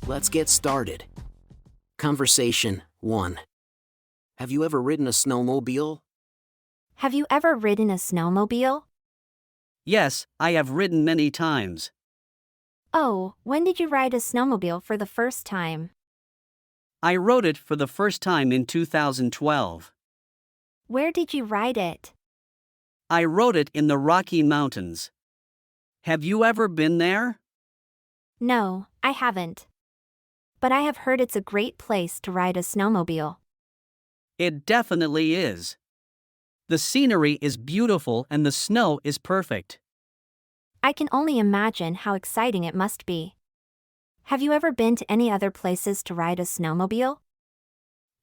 Let's get started. Conversation 1. Have you ever ridden a snowmobile? Have you ever ridden a snowmobile? Yes, I have ridden many times. Oh, when did you ride a snowmobile for the first time? I rode it for the first time in 2012. Where did you ride it? I rode it in the Rocky Mountains. Have you ever been there? No, I haven't. But I have heard it's a great place to ride a snowmobile. It definitely is. The scenery is beautiful and the snow is perfect. I can only imagine how exciting it must be. Have you ever been to any other places to ride a snowmobile?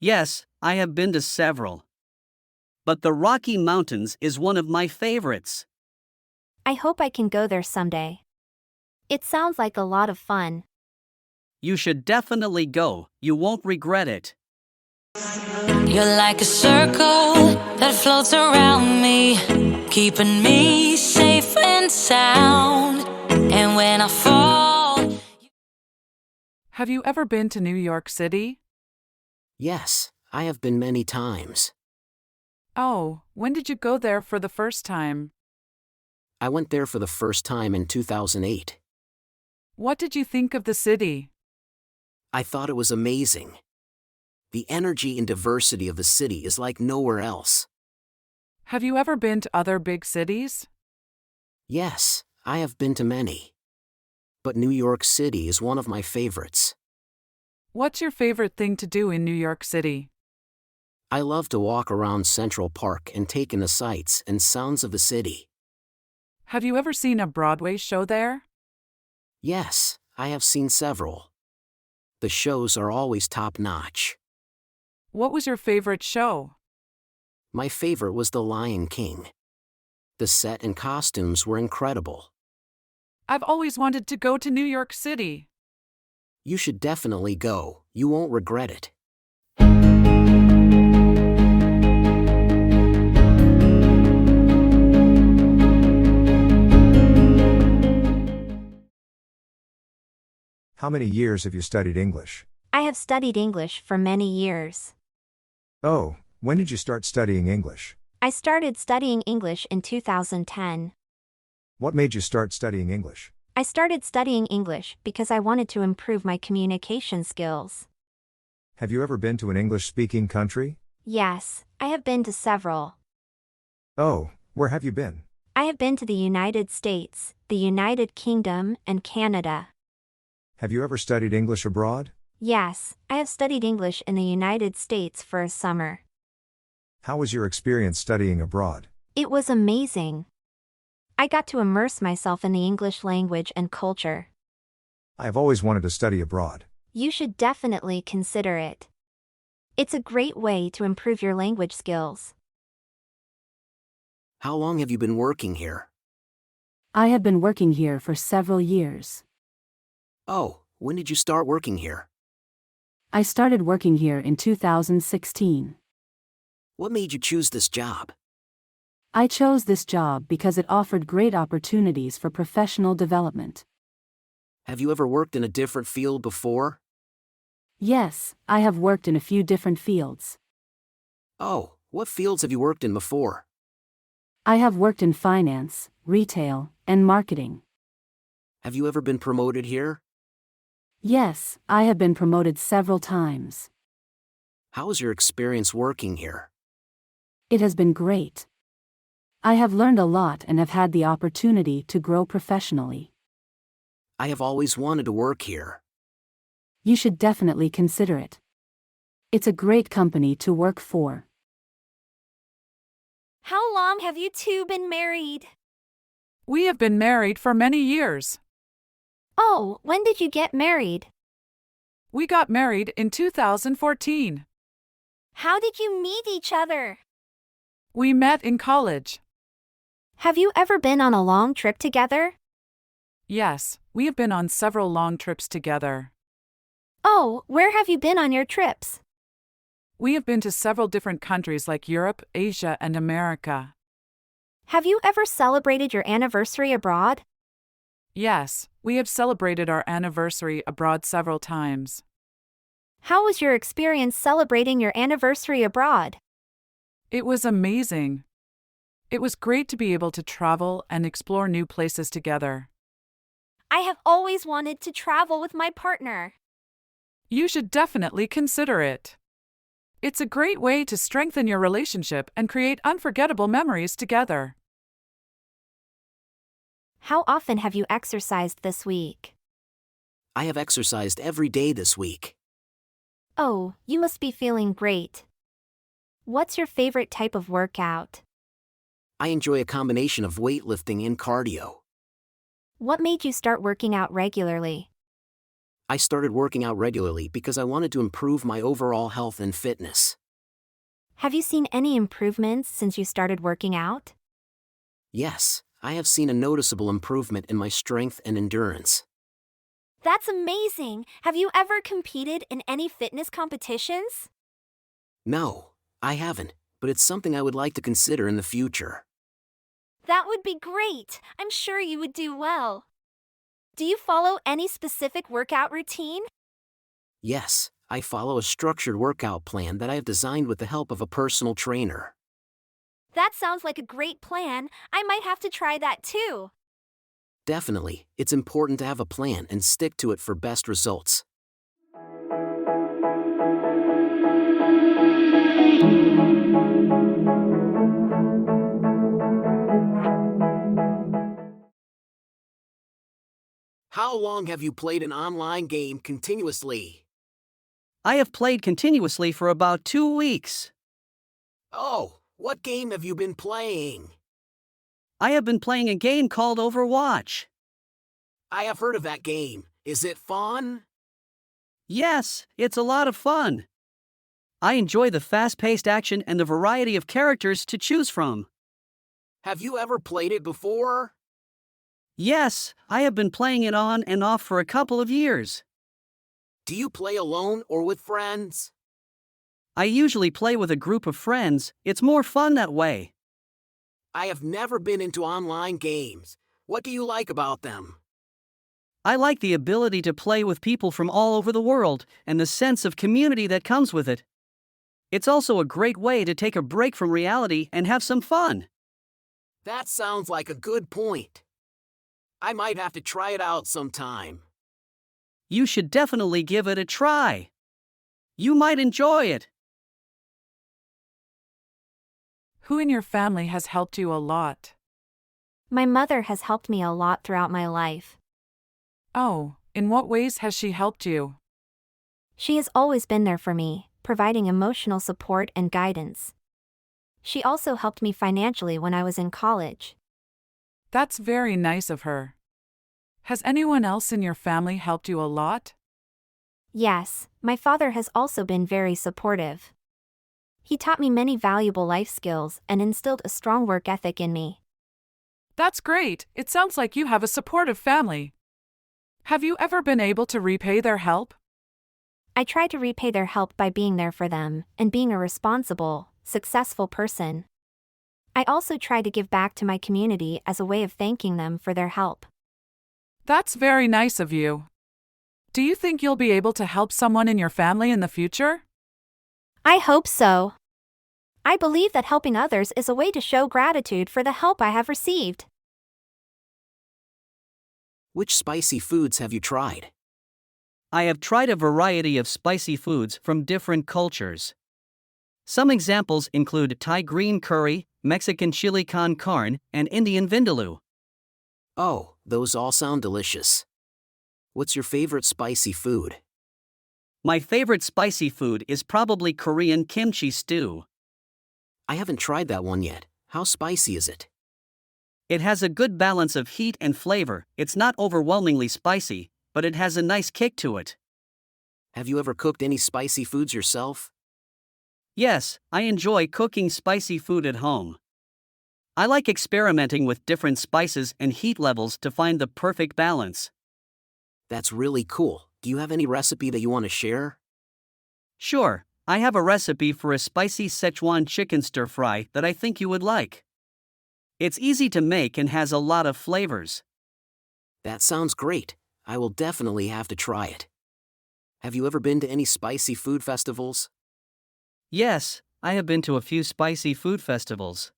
Yes, I have been to several. But the Rocky Mountains is one of my favorites. I hope I can go there someday. It sounds like a lot of fun. You should definitely go, you won't regret it. You're like a circle that floats around me, keeping me safe and sound. And when I fall... Have you ever been to New York City? Yes, I have been many times. Oh, when did you go there for the first time? I went there for the first time in 2008. What did you think of the city? I thought it was amazing. The energy and diversity of the city is like nowhere else. Have you ever been to other big cities? Yes, I have been to many. But New York City is one of my favorites. What's your favorite thing to do in New York City? I love to walk around Central Park and take in the sights and sounds of the city. Have you ever seen a Broadway show there? Yes, I have seen several. The shows are always top-notch. What was your favorite show? My favorite was The Lion King. The set and costumes were incredible. I've always wanted to go to New York City. You should definitely go, you won't regret it. How many years have you studied English? I have studied English for many years. Oh, when did you start studying English? I started studying English in 2010. What made you start studying English? I started studying English because I wanted to improve my communication skills. Have you ever been to an English-speaking country? Yes, I have been to several. Oh, where have you been? I have been to the United States, the United Kingdom, and Canada. Have you ever studied English abroad? Yes, I have studied English in the United States for a summer. How was your experience studying abroad? It was amazing. I got to immerse myself in the English language and culture. I have always wanted to study abroad. You should definitely consider it. It's a great way to improve your language skills. How long have you been working here? I have been working here for several years. Oh, when did you start working here? I started working here in 2016. What made you choose this job? I chose this job because it offered great opportunities for professional development. Have you ever worked in a different field before? Yes, I have worked in a few different fields. Oh, what fields have you worked in before? I have worked in finance, retail, and marketing. Have you ever been promoted here? Yes, I have been promoted several times. How was your experience working here? It has been great. I have learned a lot and have had the opportunity to grow professionally. I have always wanted to work here. You should definitely consider it. It's a great company to work for. How long have you two been married? We have been married for many years. Oh, when did you get married? We got married in 2014. How did you meet each other? We met in college. Have you ever been on a long trip together? Yes, we have been on several long trips together. Oh, where have you been on your trips? We have been to several different countries like Europe, Asia, and America. Have you ever celebrated your anniversary abroad? Yes, we have celebrated our anniversary abroad several times. How was your experience celebrating your anniversary abroad? It was amazing. It was great to be able to travel and explore new places together. I have always wanted to travel with my partner. You should definitely consider it. It's a great way to strengthen your relationship and create unforgettable memories together. How often have you exercised this week? I have exercised every day this week. Oh, you must be feeling great. What's your favorite type of workout? I enjoy a combination of weightlifting and cardio. What made you start working out regularly? I started working out regularly because I wanted to improve my overall health and fitness. Have you seen any improvements since you started working out? Yes, I have seen a noticeable improvement in my strength and endurance. That's amazing! Have you ever competed in any fitness competitions? No, I haven't, but it's something I would like to consider in the future. That would be great! I'm sure you would do well. Do you follow any specific workout routine? Yes, I follow a structured workout plan that I have designed with the help of a personal trainer. That sounds like a great plan. I might have to try that too. Definitely, it's important to have a plan and stick to it for best results. How long have you played an online game continuously? I have played continuously for about 2 weeks. Oh, what game have you been playing? I have been playing a game called Overwatch. I have heard of that game. Is it fun? Yes, it's a lot of fun. I enjoy the fast-paced action and the variety of characters to choose from. Have you ever played it before? Yes, I have been playing it on and off for a couple of years. Do you play alone or with friends? I usually play with a group of friends. It's more fun that way. I have never been into online games. What do you like about them? I like the ability to play with people from all over the world and the sense of community that comes with it. It's also a great way to take a break from reality and have some fun. That sounds like a good point. I might have to try it out sometime. You should definitely give it a try. You might enjoy it. Who in your family has helped you a lot? My mother has helped me a lot throughout my life. Oh, in what ways has she helped you? She has always been there for me, providing emotional support and guidance. She also helped me financially when I was in college. That's very nice of her. Has anyone else in your family helped you a lot? Yes, my father has also been very supportive. He taught me many valuable life skills and instilled a strong work ethic in me. That's great. It sounds like you have a supportive family. Have you ever been able to repay their help? I try to repay their help by being there for them and being a responsible, successful person. I also try to give back to my community as a way of thanking them for their help. That's very nice of you. Do you think you'll be able to help someone in your family in the future? I hope so. I believe that helping others is a way to show gratitude for the help I have received. Which spicy foods have you tried? I have tried a variety of spicy foods from different cultures. Some examples include Thai green curry, Mexican chili con carne, and Indian vindaloo. Oh, those all sound delicious. What's your favorite spicy food? My favorite spicy food is probably Korean kimchi stew. I haven't tried that one yet. How spicy is it? It has a good balance of heat and flavor. It's not overwhelmingly spicy, but it has a nice kick to it. Have you ever cooked any spicy foods yourself? Yes, I enjoy cooking spicy food at home. I like experimenting with different spices and heat levels to find the perfect balance. That's really cool. Do you have any recipe that you want to share? Sure, I have a recipe for a spicy Szechuan chicken stir-fry that I think you would like. It's easy to make and has a lot of flavors. That sounds great. I will definitely have to try it. Have you ever been to any spicy food festivals? Yes, I have been to a few spicy food festivals.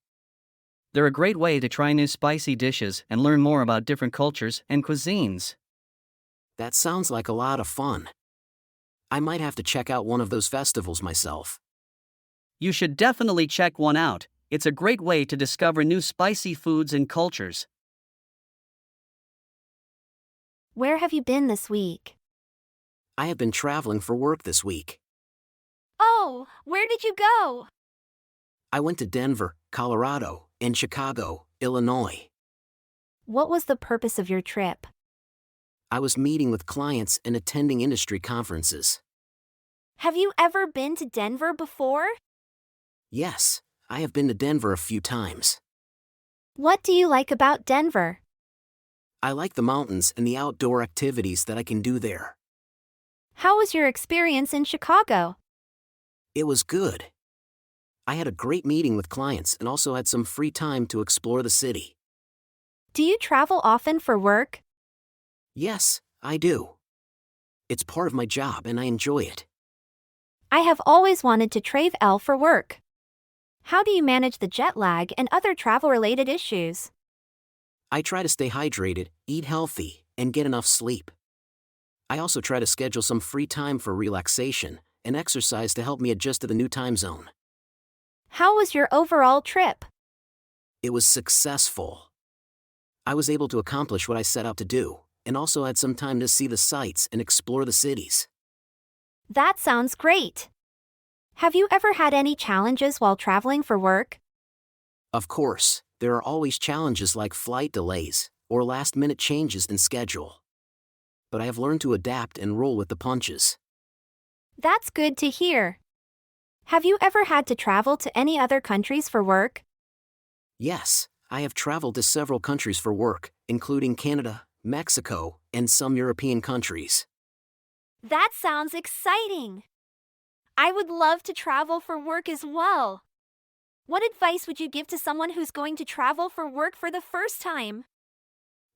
They're a great way to try new spicy dishes and learn more about different cultures and cuisines. That sounds like a lot of fun. I might have to check out one of those festivals myself. You should definitely check one out. It's a great way to discover new spicy foods and cultures. Where have you been this week? I have been traveling for work this week. Oh, where did you go? I went to Denver, Colorado, and Chicago, Illinois. What was the purpose of your trip? I was meeting with clients and attending industry conferences. Have you ever been to Denver before? Yes, I have been to Denver a few times. What do you like about Denver? I like the mountains and the outdoor activities that I can do there. How was your experience in Chicago? It was good. I had a great meeting with clients and also had some free time to explore the city. Do you travel often for work? Yes, I do. It's part of my job and I enjoy it. I have always wanted to travel for work. How do you manage the jet lag and other travel-related issues? I try to stay hydrated, eat healthy, and get enough sleep. I also try to schedule some free time for relaxation and exercise to help me adjust to the new time zone. How was your overall trip? It was successful. I was able to accomplish what I set out to do, and also had some time to see the sights and explore the cities. That sounds great. Have you ever had any challenges while traveling for work? Of course, there are always challenges like flight delays or last-minute changes in schedule. But I have learned to adapt and roll with the punches. That's good to hear. Have you ever had to travel to any other countries for work? Yes, I have traveled to several countries for work, including Canada, Mexico, and some European countries. That sounds exciting. I would love to travel for work as well. What advice would you give to someone who's going to travel for work for the first time?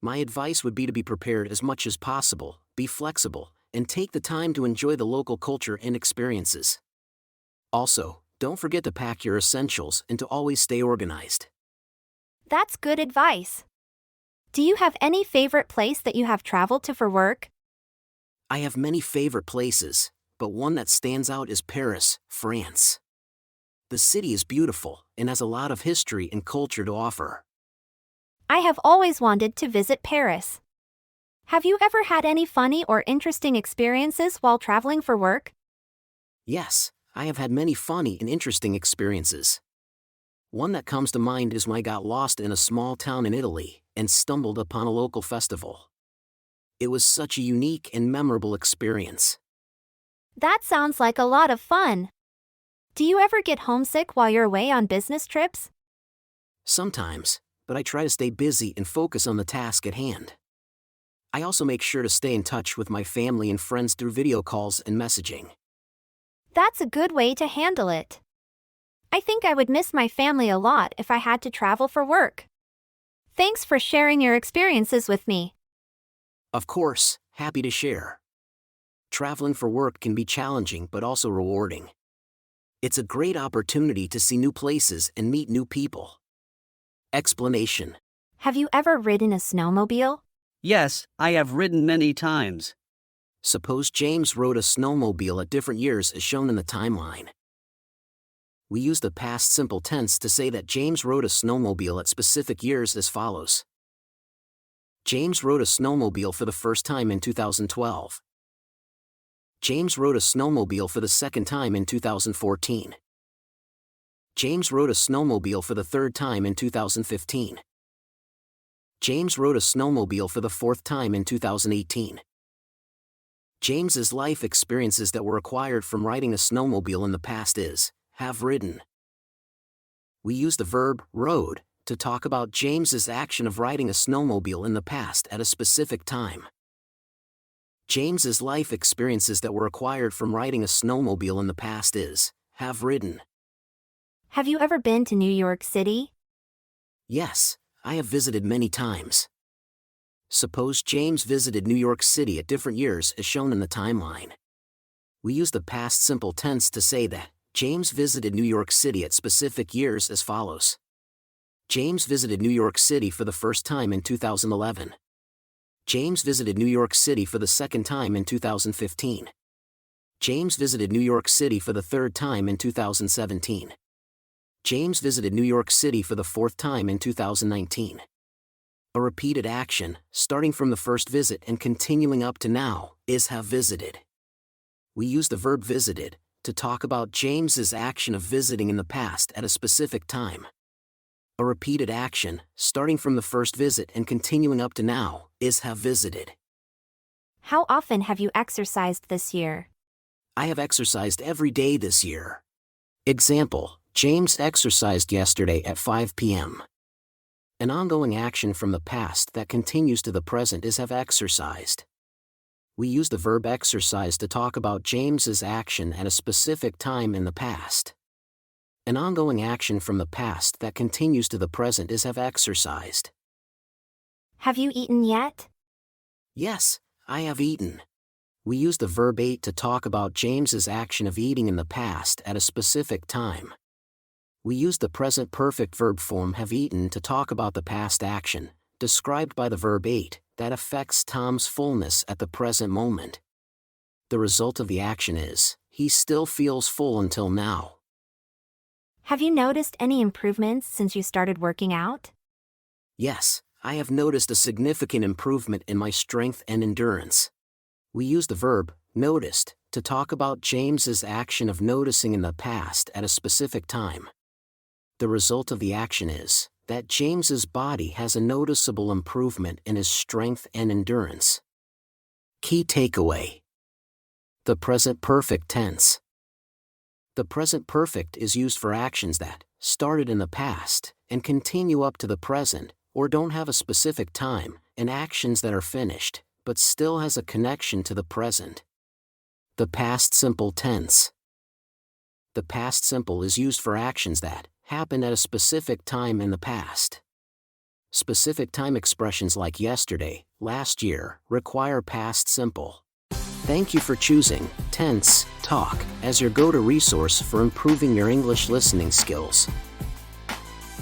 My advice would be to be prepared as much as possible, be flexible, and take the time to enjoy the local culture and experiences. Also, don't forget to pack your essentials and to always stay organized. That's good advice. Do you have any favorite place that you have traveled to for work? I have many favorite places, but one that stands out is Paris, France. The city is beautiful and has a lot of history and culture to offer. I have always wanted to visit Paris. Have you ever had any funny or interesting experiences while traveling for work? Yes, I have had many funny and interesting experiences. One that comes to mind is when I got lost in a small town in Italy and stumbled upon a local festival. It was such a unique and memorable experience. That sounds like a lot of fun. Do you ever get homesick while you're away on business trips? Sometimes, but I try to stay busy and focus on the task at hand. I also make sure to stay in touch with my family and friends through video calls and messaging. That's a good way to handle it. I think I would miss my family a lot if I had to travel for work. Thanks for sharing your experiences with me. Of course, happy to share. Traveling for work can be challenging but also rewarding. It's a great opportunity to see new places and meet new people. Explanation. Have you ever ridden a snowmobile? Yes, I have ridden many times. Suppose James rode a snowmobile at different years as shown in the timeline. We use the past simple tense to say that James rode a snowmobile at specific years as follows. James rode a snowmobile for the first time in 2012. James rode a snowmobile for the second time in 2014. James rode a snowmobile for the third time in 2015. James rode a snowmobile for the fourth time in 2018. James's life experiences that were acquired from riding a snowmobile in the past is, have ridden. We use the verb, rode, to talk about James's action of riding a snowmobile in the past at a specific time. James's life experiences that were acquired from riding a snowmobile in the past is, have ridden. Have you ever been to New York City? Yes, I have visited many times. Suppose James visited New York City at different years as shown in the timeline. We use the past simple tense to say that James visited New York City at specific years as follows. James visited New York City for the first time in 2011. James visited New York City for the second time in 2015. James visited New York City for the third time in 2017. James visited New York City for the fourth time in 2019. A repeated action, starting from the first visit and continuing up to now, is have visited. We use the verb visited to talk about James's action of visiting in the past at a specific time. A repeated action, starting from the first visit and continuing up to now, is have visited. How often have you exercised this year? I have exercised every day this year. Example, James exercised yesterday at 5 p.m. An ongoing action from the past that continues to the present is have exercised. We use the verb exercise to talk about James's action at a specific time in the past. An ongoing action from the past that continues to the present is have exercised. Have you eaten yet? Yes, I have eaten. We use the verb ate to talk about James's action of eating in the past at a specific time. We use the present perfect verb form have eaten to talk about the past action, described by the verb ate, that affects Tom's fullness at the present moment. The result of the action is, he still feels full until now. Have you noticed any improvements since you started working out? Yes, I have noticed a significant improvement in my strength and endurance. We use the verb, noticed, to talk about James's action of noticing in the past at a specific time. The result of the action is that James's body has a noticeable improvement in his strength and endurance. Key takeaway: the present perfect tense. The present perfect is used for actions that started in the past and continue up to the present, or don't have a specific time, and actions that are finished, but still has a connection to the present. The past simple tense. The past simple is used for actions that happened at a specific time in the past. Specific time expressions like yesterday, last year, require past simple. Thank you for choosing Tense Talk as your go-to resource for improving your English listening skills.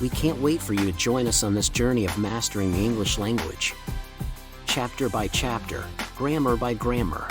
We can't wait for you to join us on this journey of mastering the English language. Chapter by chapter, grammar by grammar.